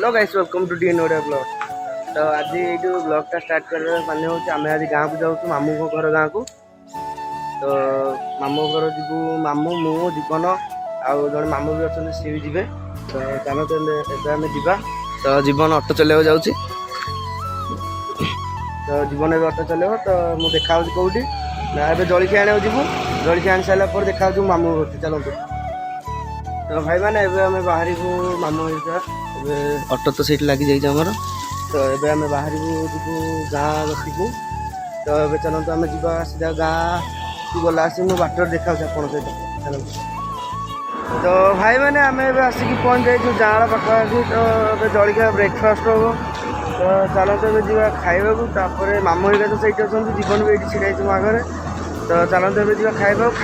Hello guys welcome to DN Odia blog. तो आज ये ब्लॉगटा स्टार्ट करने माने हूँ आम आज गाँव को जाऊँ मामू घर गाँव को। तो मामू घर जीवु मामू मु जीवन आउ जड़े मामू भी अच्छा सी भी जी। तो चलो तो आम जा। तो जीवन ऑटो चलेगा जाऊँगी। तो जीवन ए ऑटो चलेब तो मुझे देखा कौटी ना ए जलखिया आने जीवु जलखिया आनी सारा देखा मामू घर चलते। तो भाई मैंने आम बाहर को मामू ऑटो तो सीट लगी जाइए आमर। तो ये आम बाहर जीवु गाँ बसी को। तो ये चलते आम जा सीधा गाँ को गला आसी मो बाट देखा आप सहित। तो भाई मैंने आम आसिक पहुँच जाइए जाँला पाखापाखि। तो जलखिया ब्रेकफास्ट हम। तो चलते जा खाइबा मामू तो सही अच्छा जीवन भी ये छिड़ा मो आगे। तो चलते ଏବେ ଯିବା ଖାଇବାକୁ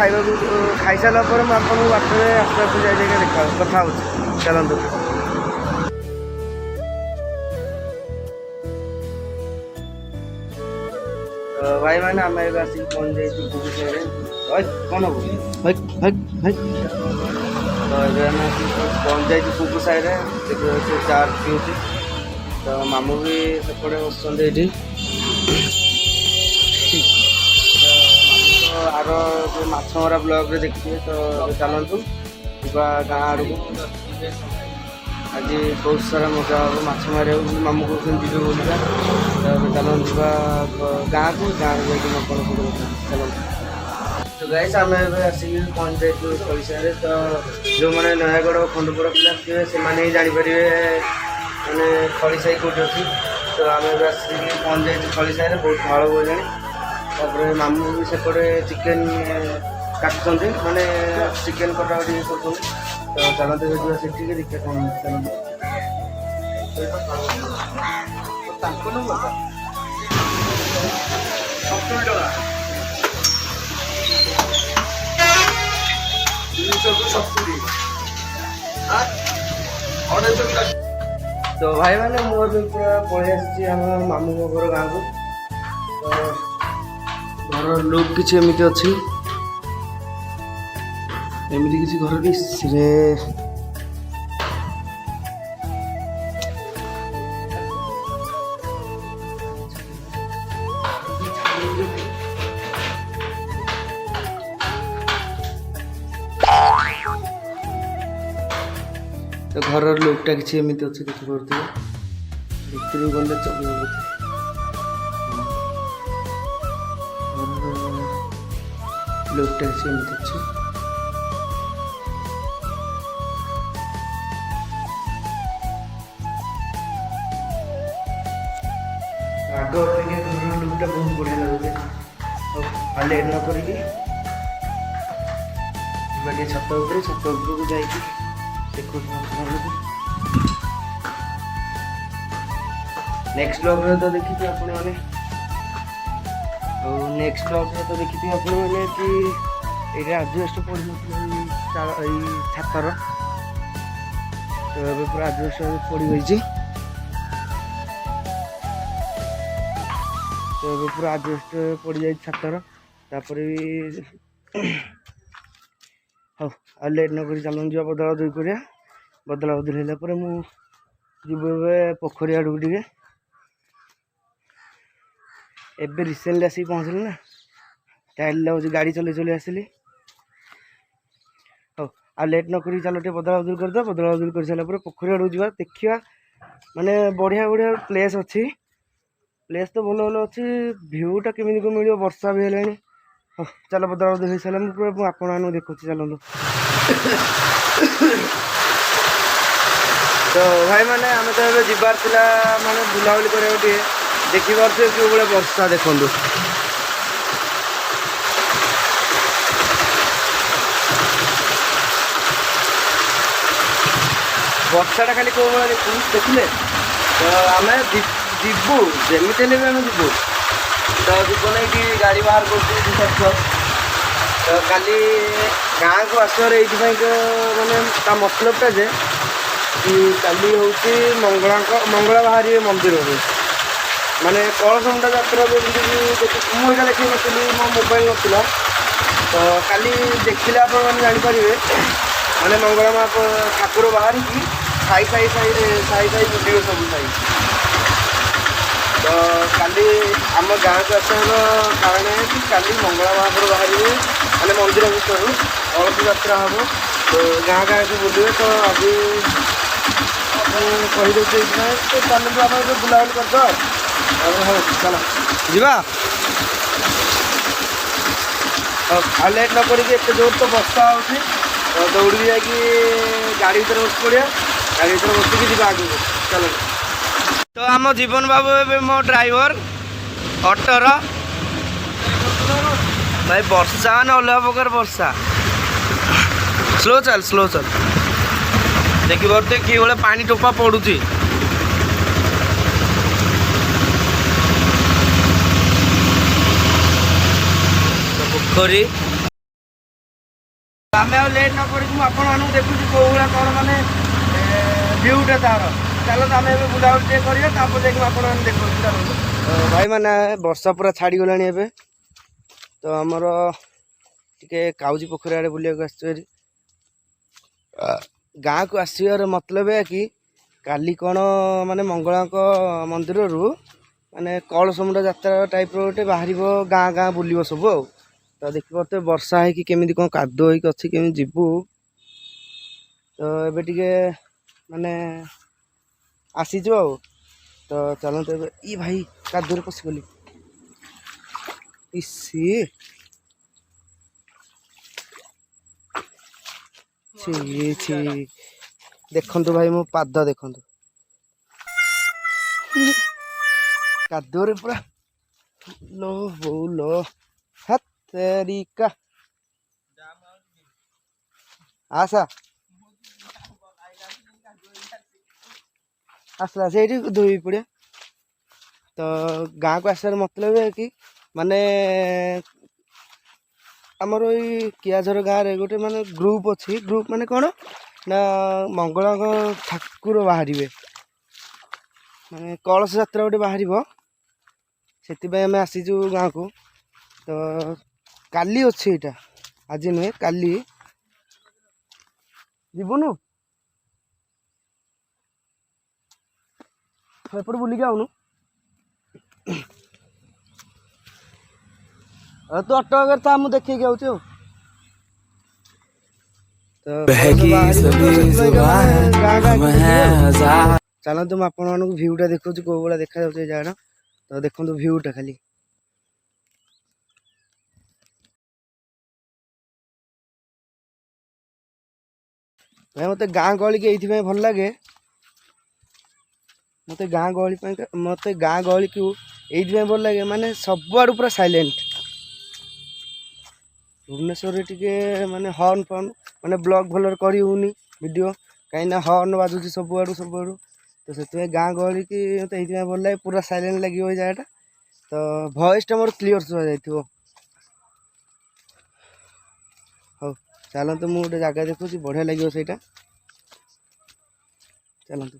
ଖାଇସାରିଲା ପରେ ମୁଁ ଆପଣଙ୍କୁ ବାଟରେ ଆସ୍ତେ ଆସ୍ତେ ଯାଇ ଦେଖା କଥା ହେଉଛି। ଚାଲନ୍ତୁ। ତ ଭାଇମାନେ ଆମେ ଏବେ ଆସିକି ପହଞ୍ଚି ଯାଇଛୁ କୁକୁସାହିରେ। କ'ଣ ହବ ତ ଏବେ ଆମେ ଆସିକି ପହଞ୍ଚି ଯାଇଛୁ କୁକୁସାହିରେ। ସେ ଚା ପିଉଛି। ତ ମାମୁଁ ବି ସେପଟେ ବସୁଛନ୍ତି ଏଇଠି। आर जो मछमरा ब्लॉग रे देखिए। तो चलतु जा गाँ आड़ को। आज बहुत सारा मजा हम माछ मारे मामू कहते जी बोलिका। तो चलते जा गाँ को गाँव चलते। तो गाइस आम आसिक पहुँच जाइए खड़ीसारे। तो जो मैंने नयागढ़ खंडपुर पिला थे से जापर मैंने खड़ीसाई कौट अच्छी। तो आम आसिक पहुँच जाइए खड़ीसारे। बहुत भाड़ बोला। तापर मामू भी सेपटे चिकेन काटुंट माने चिकेन कटाकटी कर। तो चलते जा से देखिए कौन तो भाई मैंने मुझे पूरा पलि आम मामू घर गाँव को। तो घर लुक किसी एमती अच्छी एमती किसी घर भी तो घर लुकटा किसी एमती अच्छी देखिए भितर गले चलिए बोधे। लुकटा किसी एमती अच्छी। आग अपेक्षा घर लुकटा बहुत बढ़िया लगे। और लेट न करिकी छत उपर छत उपरକୁ ଯାଇକି देखो। नेक्स्ट ब्लॉग रे तो देखिए आपण माने और नेक्स्ट ब्लॉग रे तो देखिए आपण माने कि एटा एडजस्ट पड़ छातर। तो ये पूरा एडजस्ट पड़ गई। तो ये पूरा एडजस्ट पड़ जाए छातर। तापर हाँ आ लेट न कर चलन जा बदला दुई करिया। बदला बदल है मुझे पोखरी आड़ टे एबे रिसेंटली आसिक पहुँचली ना टाइल लगे गाड़ी चले चले आसली। हाँ आ लेट न कर चलो बदला बदल करदे। बदला बदल कर सारा पोखरी आड़ जा देखा माने बढ़िया बढ़िया प्लेस अच्छी। प्लेस तो भल भल अच्छी। भ्यूटा केमी को मिल वर्षा भी है। हाँ चलो बदला बदल हो सारे मुझे आपण देखुची। चलते। तो भाई मैंने आम तो ये जीवार माने बुलाबुली करा देखी पारे कि भाई वर्षा देखु। वर्षाटा खाली कौ भाई देखिले। तो आम जीवु जमीते भी आम जीवु। तो जीवन ये गाड़ी बाहर कर। तो काली गाँ को आसवर ये माने मतलबटा जे काली हूँ मंगला बाहर मंदिर माने कलशमुंडा यात्रा देखी मुझे देखी नी मो मोबाइल नाला। तो काली देखिले आप जापर माने मंगला माँ ठाकुर बाहर की ସାଇ ବୁଲିବ ସବୁ ସାଇ। ତ କାଲି ଆମ ଗାଁକୁ ଆସିବାର କାରଣ କି କାଲି ମଙ୍ଗଳା ମହାପ୍ରଭୁ ବାହାରିବେ, ମାନେ ମନ୍ଦିର ଭିତରୁ ଅଳସୀ ଯାତ୍ରା ହେବ। ତ ଗାଁ ଗାଁକୁ ବୁଲିବେ। ତ ଆଜି କହିଦେଉଛି ଏଇଥିପାଇଁ ତ ଚାଲନ୍ତୁ ଆମେ ଏବେ ବୁଲାବୁଲି କରିଦେବା। ହଉ ଚାଲ ଯିବା। ଆଉ ଲେଟ୍ ନ କରିକି, ଏତେ ଜୋର ତ ବର୍ଷା ହେଉଛି, ଦୌଡ଼ିକି ଯାଇକି ଗାଡ଼ି ଭିତରେ ବସି ପଡ଼ିବା। ଗାଡ଼ି ଭିତରେ ବସିକି ଯିବା ଆଗକୁ। ଚାଲ। ତ ଆମ ଜୀବନ ବାବୁ ଏବେ ମୋ ଡ୍ରାଇଭର ଅଟୋର। ଭାଇ ବର୍ଷା ମାନେ ଅଲଗା ପ୍ରକାର ବର୍ଷା। ସ୍ଲୋ ଚାଲ ଦେଖିପାରୁଥିବେ କି ଭଳିଆ ପାଣି ଟୋପା ପଡ଼ୁଛି। ପୋଖରୀ ଆମେ ଆଉ ଲେଟ୍ ନ କରିକି ମୁଁ ଆପଣମାନଙ୍କୁ ଦେଖୁଛି କେଉଁ ଭଳିଆ କ'ଣ ମାନେ ଭିୟୁଟା ତାର। ଚାଲନ୍ତୁ ଆମେ ଏବେ ବୁଲାବୁଲି ଟିକେ କରିବା, ତାପରେ ଯାଇକି ମୁଁ ଆପଣମାନେ ଦେଖୁଛି। ଚାଲନ୍ତୁ ଭାଇମାନେ, ବର୍ଷା ପୁରା ଛାଡ଼ିଗଲାଣି ଏବେ। ତ ଆମର ଟିକେ କାଉଜି ପୋଖରୀ ଆଡ଼େ ବୁଲିବାକୁ ଆସିଛୁ ଏଠି। ଗାଁକୁ ଆସିବାର ମତଲବ ଏହା କି କାଲି କ'ଣ ମାନେ ମଙ୍ଗଳାଙ୍କ ମନ୍ଦିରରୁ ମାନେ କଳସମୁଣ୍ଡ ଯାତ୍ରା ଟାଇପ୍ର ଗୋଟେ ବାହାରିବ, ଗାଁ ବୁଲିବ ସବୁ। ଆଉ ତ ଦେଖିପାରୁଥିବେ ବର୍ଷା ହେଇକି କେମିତି କ'ଣ କାଦୁଅ ହେଇକି ଅଛି, କେମିତି ଯିବୁ। ତ ଏବେ ଟିକେ ମାନେ ଆସିଛୁ ଆଉ। ତ ଚାଲନ୍ତୁ ଏବେ। ଇ ଭାଇ କାଦୁଅରେ ପଶିଗଲି। ଇସି ଛି ଦେଖନ୍ତୁ ଭାଇ, ମୋ ପାଦ ଦେଖନ୍ତୁ କାଦୁଅରେ ପୁରା। लो बोलो हत्तेरिका आशा आसला से धोई पड़िया। तो गाँ को आसार मतलब है कि माने आमर ये कियाझर गाँव में गोटे माने ग्रुप अच्छी। ग्रुप माने कौन ना मंगला ठाकुर बाहर माने कलश यात्रा गोटे बाहर से आम आसीचु गाँव को। तो काली अच्छे यहाँ, आज नुहे काली जीवनु एपट बुलिक आउनु। तू ऑटो अगर था मुझे देखे आऊँ। चलतु मुझे आपको भ्यूटा देखा कौ भाया देखा जगह। तो देखो भ्यूटा खाली भाई मत गाँ गहली की ये भल लगे। मत गाँ गहली को ये भल लगे माने सब आड़ पूरा साइलेंट। भुवनेश्वर टिके माने हॉर्न फॉर्न माने ब्लॉग भलर करी होनी वीडियो कहीं हॉर्न बाजुची सब आड़ू। तो से गाँ गहली की मत ये भल लगे, पूरा साइलेंट लगे जगह। तो वॉइस टा मोर क्लियर सुना जाइथिबो। हो चलतु मु गोटे जगह देखुची बढ़िया लगे सेटा। चलतु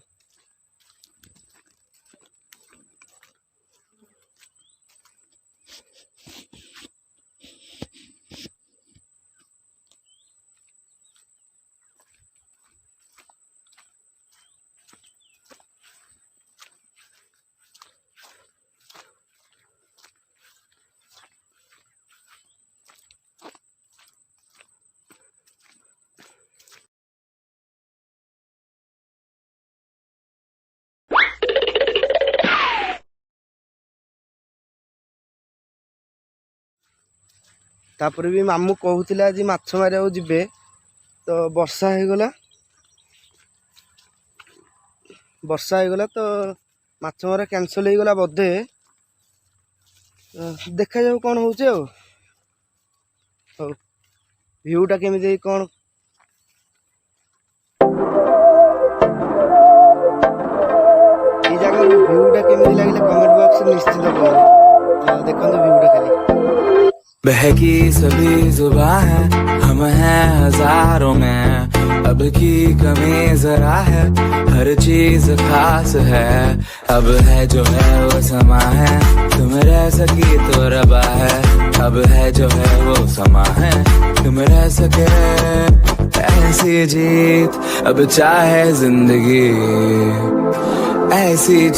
तापर भी मामू कहते आज माछ मारे जीवे। तो वर्षा हो गला तो माछ मारा कैंसल हो गला बोधे। देखा जाऊ कौन हो भ्यूटा केमी कौन ये जगह भ्यूटा केमी लगे कमेंट बॉक्स निश्चित कहना। देखो भ्यूटा खाली बहकी सभी जुबान है, हम हैं हजारों में। अब की कमी जरा है, हर चीज खास है। अब है जो है वो समा है, तुम रह सकी तो रबा है। अब है जो है वो समा है, तुम रह सके ऐसी जीत अब चाहे जिंदगी ऐसी।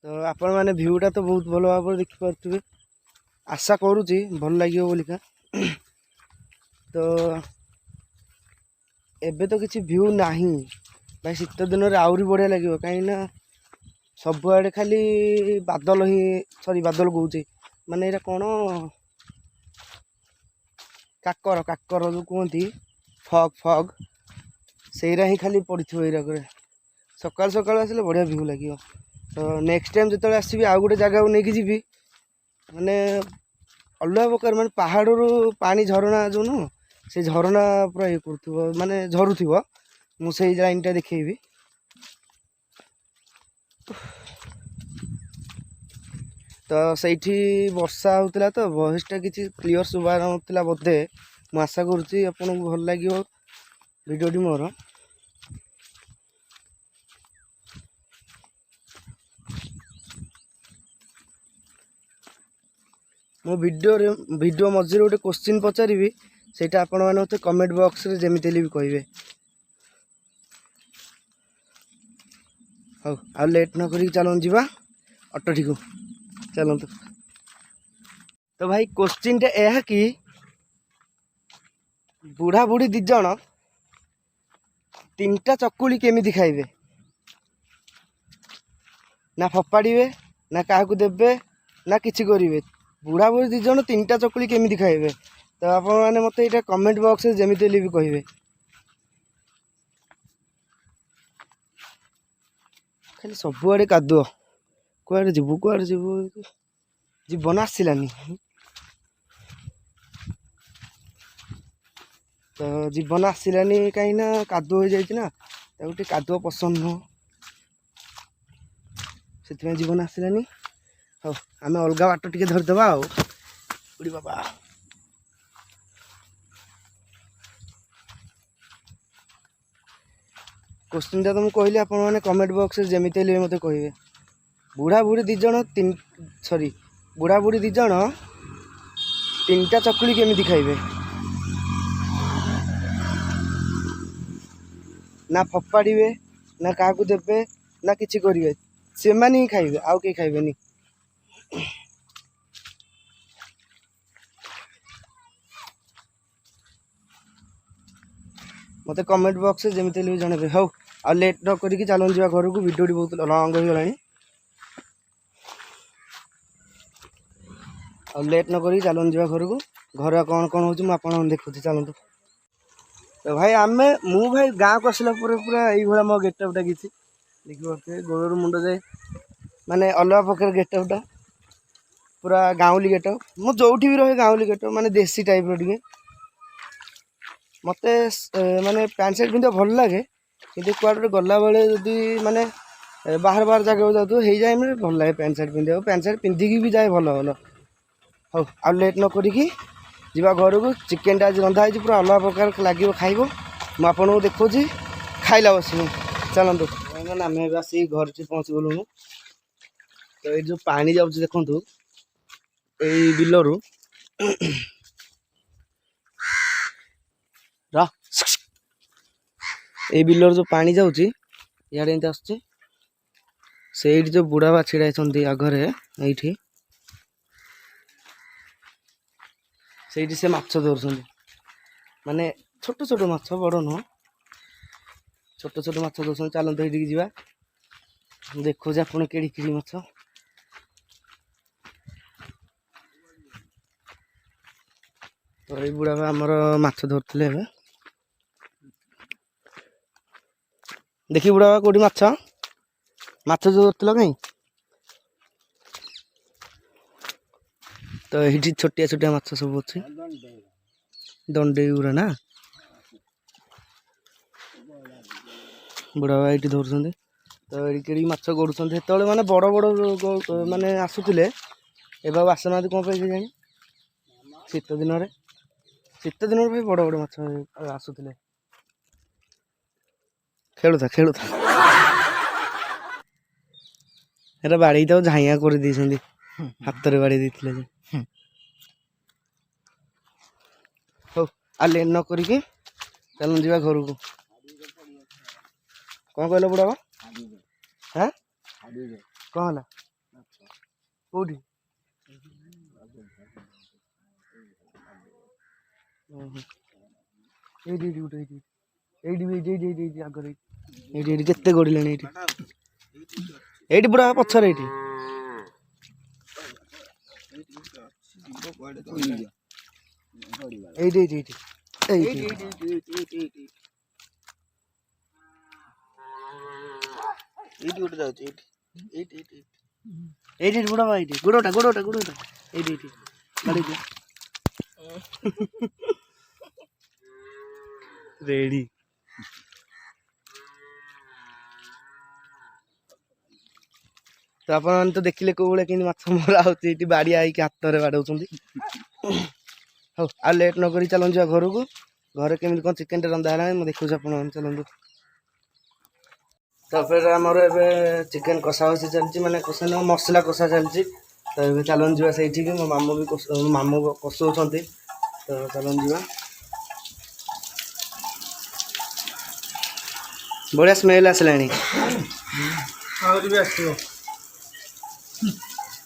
तो आपण मैंने भ्यूटा तो बहुत भल भाव देखिपे आशा करुँची भल लगे बोलिका। तो एबे तो किसी भ्यू नहीं भाई शीत दिन में आहरी बढ़िया लगे कहीं सबुआड़े खाली बादल ही सॉरी बादल कौचे माने ये कौन काकर काकर जो कहती फग फग सेरा ही खाली पड़ी ये सकाल सकाल आसले बढ़िया भ्यू लगे। तो नेक्स्ट टाइम जो आसबि आउ गोटे जगह को लेकिन जी माने अलग प्रकार माने पहाड़ पानी झरणा जो नु से झरणा पूरा ये कर माने झरुव मुझे लाइन टा देखी। तो सही वर्षा होता तो वॉइसटा किसी क्लियर सुबह ना बोधे मुझे आशा करुँची आपन को भल लगे भिडियोटी मोर। मो वीडियो मझे गोटे क्वेश्चन पचारि सेटा आपण मैंने मत कमेंट बॉक्स रे जमीती भी कहे। हाँ आ लेट न करी चलो जीवा ऑटो को चलतु। तो भाई क्वेश्चन टा यह कि बुढ़ा बुढ़ी दिज तीनटा चकुली केमिति खाइबे ना फपाड़े ना क्या देवे ना किसी करेंगे बुढ़ा बुढ़ी दिज तीनटा चकुली केमिति खाइबे। तो आप मत ये कमेंट बॉक्स जमीती भी कहे। खाली सबुआड़े कादुଅ कुआड़े जीवु जीवन आसलानी। तो जीवन आसलानी कहीं कादुଅ हो जाए कादुଅ पसंद नुह से जीवन आसलानी। हाँ आम अलग बाट टे धरदे उड़ी बाबा। क्वेश्चन टा तो मुझे कहली आप कमेंट बॉक्स जमीती मत कहे बुढ़ा बुढ़ी दिज तीन सॉरी बुढ़ा बुढ़ी दिज तीनटा चकुली केमिति खाइबे ना फपाड़े ना क्या देवे ना किसी करेंगे से माने ही खाइबे आउ कहीं खाइबेनी। मत कमेंट बॉक्स जमीती भी जनइबे। हाँ आ लेट न करी चलन जा घर को वीडियो बहुत लंग हो गला आ लेट न करी चलन जा घर को घर कौन कौन हो देखुँ चलतु। तो भाई आम मु भाई गाँव को आसला पूरा ये मो गेटअपटा किसी देखिए गोड़ मुंड जाए माने अलग प्रकार गेटअपटा पूरा गाँवली गेटअप मु जो भी रहे गाँवली गेटअप माने देसी टाइप रे मत माने पैंट सार्ट पिंधा भल लगे कि कुआड़े गला बेले जदि माने बाहर बाहर जगह जाऊ हो टाइम भल लगे पैंट सार्ट पिंधा पैंट सार्ट पिंधिकी भी जाए भल भल। हाँ आ लेट न करी जीवा घर को चिकेन आज रंधा है पूरा अलग प्रकार लगे खाइब मुझे देखो खाइला बस चलतु। आम आस घर से पहुँच गलुणु। तो ये जो पानी जाऊँ देखु यही बिलरू ये बिलर जो पानी जाऊँगी इे आसुचे से जो बुढ़ा बा छिड़ा आगरे ये से माछ धरुंच माने छोट छोट माछ बड़ नुह छोट छोट माछ धरुंच चलते ये जावा देखो आप केड़ी केड़ी माछ। तो ये बुढ़ा बा आमर माछ धरते देखी बुढ़ा बा कौटी माछ माछ जो धरल कहीं। तो ये छोटिया छोटिया माछ सब अच्छे दंडे गुरा ना बुढ़ा बा ये धरुंच। तो ये कि माछ गड़ुंट से माने बड़ बड़ माने आसुले एवं आसना कौन पे जानी शीत दिन भाई बड़ बड़ माछ आसुले खेलुता खेलुता ଏଟା ବାଡ଼େଇ ତାକୁ ଝାଇଆ କରିଦେଇଛନ୍ତି ହାତରେ ବାଡ଼େଇ ଦେଇଥିଲେ ଯେ ହଉ ଆଉ ଲେଟ୍ ନ କରିକି ଚାଲନ୍ତୁ ଯିବା ଘରକୁ କ'ଣ କହିଲ ବୁଢ଼ା ହାଁ କ'ଣ ହେଲା କୋଉଠି ଏଇଠି ଏଇଠି ଗୋଟେ ଏଇଠି ଆଗରେ ଏଇଠି କେତେ ଗଡ଼ିଲେଣି ଏଇଠି ଏଇଠି ବୁଢ଼ା ପଛରେ ଏଇଠି ଏଇଠି ଏଇଠି ଏଇଠି ଗୋଟେ ଯାଉଛି ଏଇଠି ବୁଢ଼ା ଏଇଠି ଗୋଡ଼ଟା ଏଇଠି ରେଡି ତ ଆପଣମାନେ ତ ଦେଖିଲେ କୋଉ ଭଳିଆ କେମିତି ମାଛ ମରା ହଉଛି ଏଇଠି ବାଡ଼ିଆ ହେଇକି ହାତରେ ବାଡ଼ଉଛନ୍ତି ହଉ ଆଉ ଲେଟ୍ ନ କରି ଚାଲନ୍ତୁ ଯିବା ଘରକୁ ଘରେ କେମିତି କ'ଣ ଚିକେନଟା ରନ୍ଧା ହେଲାଣି ମୁଁ ଦେଖୁଛି ଆପଣମାନେ ଚାଲନ୍ତୁ ତାପରେ ଆମର ଏବେ ଚିକେନ କଷା କଷି ଚାଲିଛି ମାନେ କଷା ନୁହଁ ମସଲା କଷା ଚାଲିଛି ତ ଏବେ ଚାଲନ୍ତୁ ଯିବା ସେଇଠିକି ମୋ ମାମୁଁ କଷଉଛନ୍ତି ତ ଚାଲନ୍ତୁ ଯିବା ବଢ଼ିଆ ସ୍ମେଲ୍ ଆସିଲାଣି ଆହୁରି ବି ଆସିବ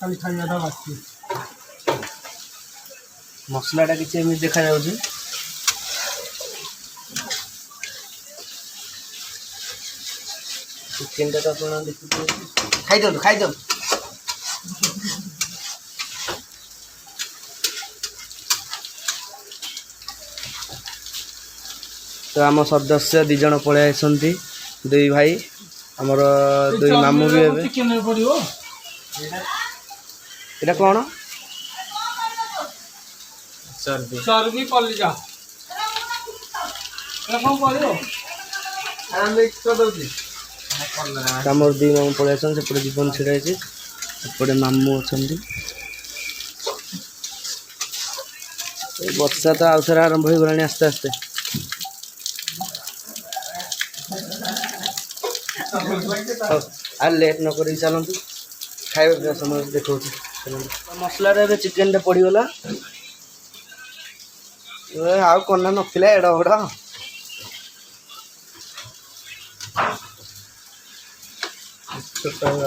ଖାଲି ଖାଇବାଟା ବାକି ମସଲାଟା କିଛି ଏମିତି ଦେଖାଯାଉଛି ଚିକେନଟା ତ ଆପଣ ଦେଖୁଥିବେ ଖାଇଦିଅନ୍ତୁ ତ ଆମ ସଦସ୍ୟ 2 ଜଣ ପଳେଇ ଆସିଛନ୍ତି 2 ଭାଇ ଆମର 2 ମାମୁଁ ବି ଏବେ ଏଇଟା କ'ଣ ଚର୍ବି କଲିଜା ଆମର 2 ମାମୁଁ ପଳେଇ ଆସନ୍ତି ସେପଟେ ଜୀବନ ଛିଡ଼ା ହେଇଛି ଏପଟେ ମାମୁଁ ଅଛନ୍ତି ବର୍ଷା ତ ଆଉଥରେ ଆରମ୍ଭ ହେଇଗଲାଣି ଆସ୍ତେ ଆସ୍ତେ ଆଉ ଲେଟ୍ ନ କରିକି ଚାଲନ୍ତୁ ଖାଇବା ପିଇବା ସମୟ ଦେଖାଉଛି ମସଲାରେ ଏବେ ଚିକେନଟା ପଡ଼ିଗଲା ଆଉ କନା ନଥିଲା ଏଡ଼ ବଡ଼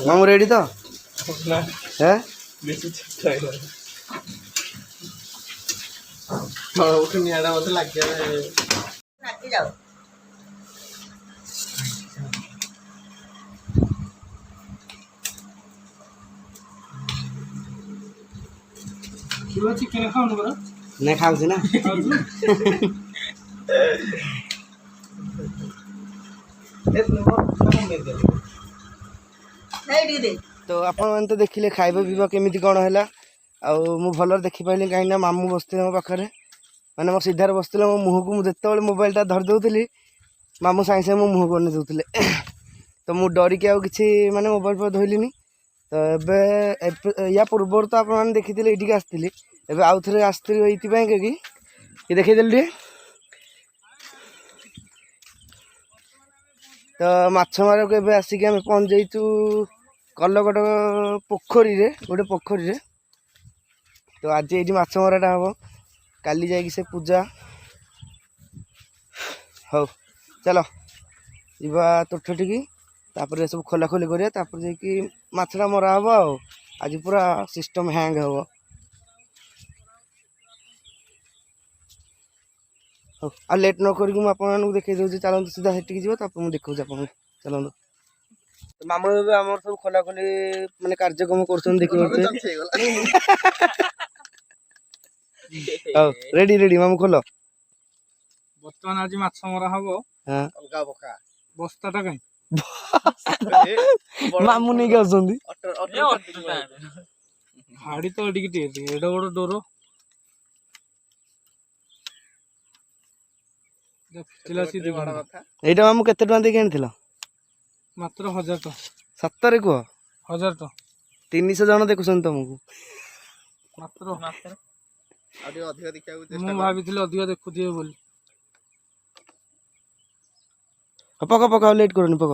ମାମୁଁ ରେଡ଼ି ତ ହେ ନିଆଟା ମତେ ଲାଗିବ ଚିକେନ ଖାଉନୁ ପରା ନାଇଁ ଖାଉଛି ନା ତ ଆପଣମାନେ ତ ଦେଖିଲେ ଖାଇବା ପିଇବା କେମିତି କ'ଣ ହେଲା ଆଉ ମୁଁ ଭଲରେ ଦେଖିପାରିଲି କାହିଁକିନା ମାମୁଁ ବସିଥିଲେ ମୋ ପାଖରେ ମାନେ ମୋ ସିଧାରେ ବସିଥିଲେ ମୋ ମୁହଁକୁ ମୁଁ ଯେତେବେଳେ ମୋବାଇଲଟା ଧରି ଦେଉଥିଲି ମାମୁଁ ସାଙ୍ଗେ ସାଙ୍ଗେ ମୋ ମୁହଁକୁ ଅନେଇ ଦେଉଥିଲେ ତ ମୁଁ ଡରିକି ଆଉ କିଛି ମାନେ ମୋବାଇଲ ଧରିଲିନି ତ ଏବେ ୟା ପୂର୍ବରୁ ତ ଆପଣମାନେ ଦେଖିଥିଲେ ଏଇଠିକି ଆସିଥିଲି ଏବେ ଆଉ ଥରେ ଆସିଥିଲି ଏଇଥିପାଇଁ କି ଦେଖେଇଦେଲି ଟିକେ ତ ମାଛ ମାରିବାକୁ ଏବେ ଆସିକି ଆମେ ପହଞ୍ଚିଯାଇଛୁ କଲଗଡ଼ ପୋଖରୀରେ ଗୋଟେ ପୋଖରୀରେ ତ ଆଜି ଏଇଠି ମାଛ ମରାଟା ହେବ କାଲି ଯାଇକି ସେ ପୂଜା ହଉ ଚାଲ ଯିବା ତୁଠଠିକି ତାପରେ ସବୁ ଖୋଲାଖୋଲି କରିବା ତାପରେ ଯାଇକି ମାଛଟା ମରା ହେବ ଆଉ ଆଜି ପୁରା ସିଷ୍ଟମ୍ ହ୍ୟାଙ୍ଗ ହେବ ହଉ ଆଉ ଲେଟ୍ ନ କରିକି ମୁଁ ଆପଣମାନଙ୍କୁ ଦେଖେଇ ଦେଉଛି ଚାଲନ୍ତୁ ସିଧା ସେଠିକି ଯିବା ତାପରେ ମୁଁ ଦେଖାଉଛି ଆପଣଙ୍କୁ ଚାଲନ୍ତୁ ମାମୁଁ ଏବେ ଆମର ସବୁ ଖୋଲାଖୋଲି ମାନେ କାର୍ଯ୍ୟକ୍ରମ କରୁଛନ୍ତି ଦେଖିପାରୁଥିବେ ହଉ ରେଡି ମାମୁଁ ଖୋଲ ବର୍ତ୍ତମାନ ଆଜି ମାଛ ମରା ହବ ବସ୍ତାଟା କାଇଁ ମାମୁଁ ନେଇକି ଆସୁଛନ୍ତି ହାଡି ତ ଏଠିକି ଟିକେ ଏଡ ବଡ ଡୋର ଏଇଟା ମାମୁଁ କେତେ ଟଙ୍କା ଦେଇକି ଆଣିଥିଲ ମାତ୍ର 1000 ଟଙ୍କା ସତରେ କୁହ 1000 ଟଙ୍କା 300 ଜଣ ଦେଖୁଛନ୍ତି ତମକୁ ମାତ୍ର ମୁଁ ଭାବିଥିଲି ଅଧିକ ଦେଖୁଥିବେ ବୋଲି ପକ ଲେଟ୍ କରନି ପକ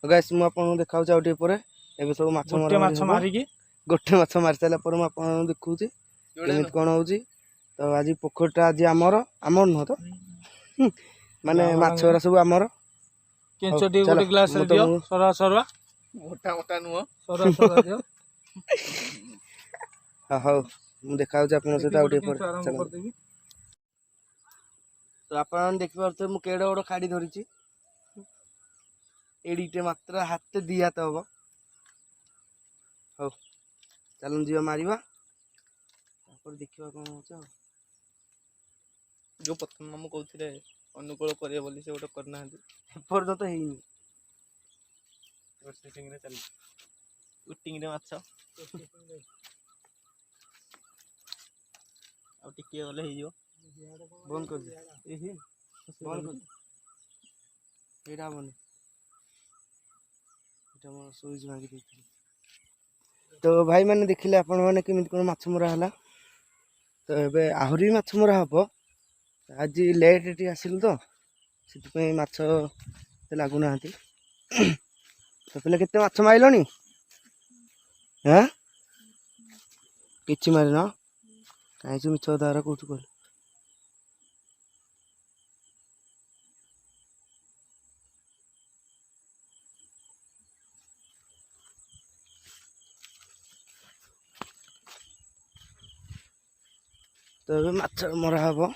गाइस मु आपन देखाउछ आउ टे परे एबे सब माछ गोटे मरा माछ मारिकी गोटे माछ मारि साला पर मु आपन देखौछि केमित कोन होउछि तो आज पोखरटा आज आमर न तो माने माछ रा सब आमर केंचटी गोटे ग्लास रे दियो सरा सरा मोटा मोटा नुह सरा सरा दियो हां मु देखाउछ आपन से आउ टे परे चलो तो आपन देखि परते मु केडो बडो खाडी धरिछि एडिटे मात्र हाथ दी हाथ हम हौ चलन जीवा मारिबा देखिबा कौन हो जो प्रथम मामू कहते अनुकूल करे बोली से गोटे करना एपर्यंत हेनी उटिंग रे माछ आ टिके गले हे जो बंद कर दे एही बंद कर दे एडा बने एटा म स्विच मांगी देथि तो भाई माने देखिले आपण माने केमित कोन माछ मरा हला तो एबे आहुरी माछ मरा हबो आज लेट टी आसिलु तो सिति पे माछ ते लागु नाहंती तो पहिले केते माछ माइलोनी हैं किछि मारि न काई से मिछ दारा कोठ कोल तो ए माछ मरा हबो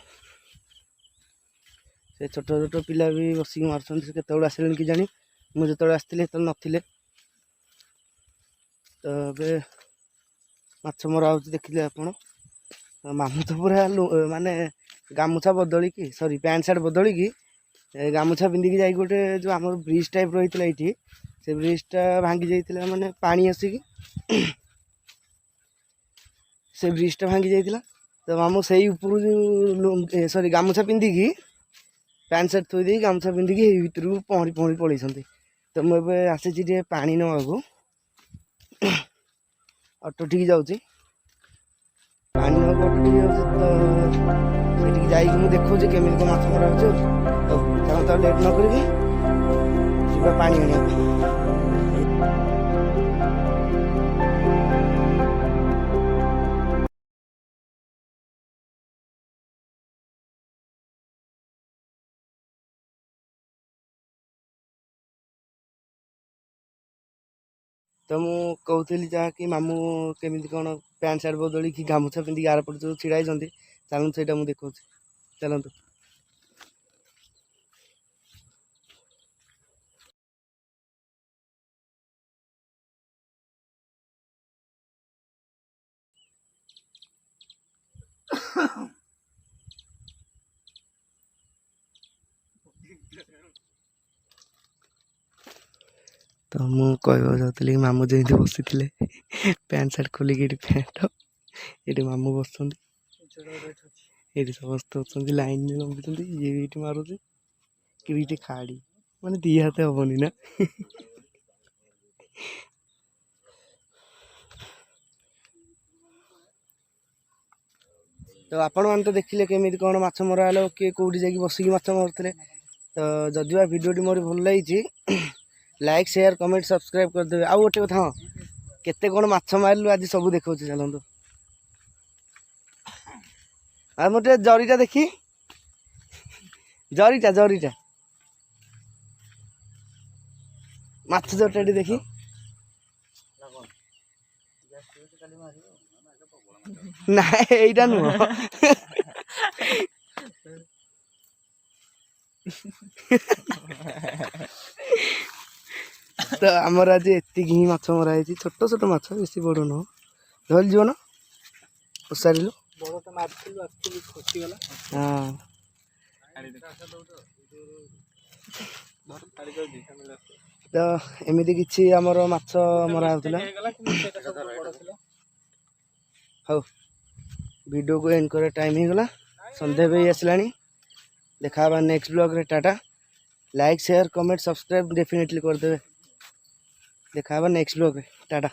से छोट छोट पिला भी बसिक मारछन से केतबेला आसिलेन कि जानी मु जतबेला आस्थिले त नथिले तो बे माछ मरा होची देखिले आपण मामू तो पूरा माने गामुछा बदली की सॉरी पैंट शर्ट बदली की गामुछा पिंदी की जाई गोटे जो हमर ब्रिज टाइप रहितला एठी से ब्रिजटा भांगी जाइतिला माने पानी आसी की से ब्रिजटा भांगी जाइतिला तो मामू सही ऊपर सॉरी गामुछा पिंदी की पैंट शर्ट थोई दे गामुछा पिंदी की भीतर पहरी पहरी पळैसंती तो मु एबे आसी छी पानी नवागु ऑटो ठीक जाउची पानी नवागु ऑटो ठीक जाउची तो सेठी जाई मु देखौ जे केमिल को माछ मरा होछ तो चलो तो लेट न करी जीवा पानी आनिया तो मु कहूली जहाँ कि मामू केमी कौन पैंट सार्ट बदली कि गामुछा पिंधि आर पट जो छिड़ा चलूँ से मुझे देखा चलतु तो मु कह चाहती मामू जमी बसी पैंट सार्ट खोलिक पैंट ये मामू बस ये समस्त अच्छा लाइन लंबी ये मारुति कि खाड़ी माने दी हाथ हेनी ना तो आपण मैंने तो देखिले केमी कौन माछ मरा हलो किए कौटी जाकि बसिक माछ मारुले तो जदि भिडियोटी मोर भल लगी लाइक शेयर कमेंट सब्सक्राइब करदे आउ गोटे कथा हाँ केते कौन माछ मारिलु आज सब देखा चलते आ मोटे जरीटा देखी जरीटा जरीटा माछ जरटा देखी ना एटा नुह तो आमर आज एतिक ही माछ मरा छोट छोट माछ बेसी बड़ नुह धरी जीव ना ओसारू हाँ तो एमती किसी आमर माछ मरा होता हाँ वीडियो को एंड कर टाइम ही गला संध्या भी आसला देखा नेक्स्ट ब्लॉग रे Tata like share comment subscribe definitely करदे देखा नेक्स्ट ब्लॉग रे टाटा।